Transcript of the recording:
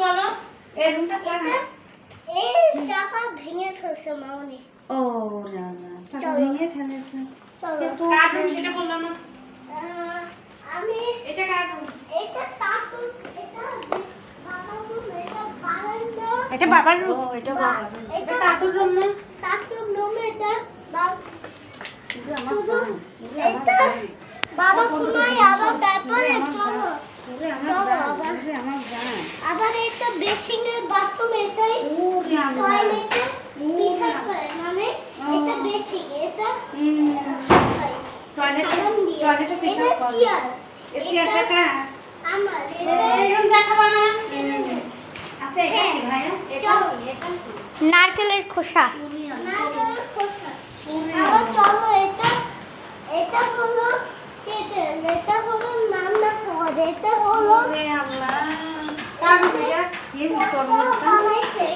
বলো এই রুমটা এই চাপা ভেঙে ফেলছে মাউনি। ও না না চাপা ভেঙে ফেলেছে। চলো কার রুম সেটা বললাম না। আমি এটা কার রুম? এটা কার্টুন, এটা বাবার রুম, এটা বারান্দা। এটা বাবার রুম। ও এটা বাবার রুম। এটা কাকুর রুম না? কার্টুন রুম এটা বাবা। এটা আমার জান। এটা বাবা ঘুমায় আবার তারপরে চলো। ওরে আমার জান। ওরে আমার জান। আবার এটা বেসিনের বাথরুম এটাই ওরে আমার টয়লেটে পিশাব করে মানে এটা বেসিন এটা টয়লেটে পিশাব করে। চেয়ার এই চেয়ারটা কার? আমার এটা এই রুম দেখাবা না? আছে এটা কি ভাইয়া? এটা নারকেলের খোসা নারকেলের খোসা আবার চলো এটা এটা হলো টেবিল এটা হলো রান্না ঘর এটা হলো ওরে আল্লাহ কার রুম এটা? এই তোর রুমটা?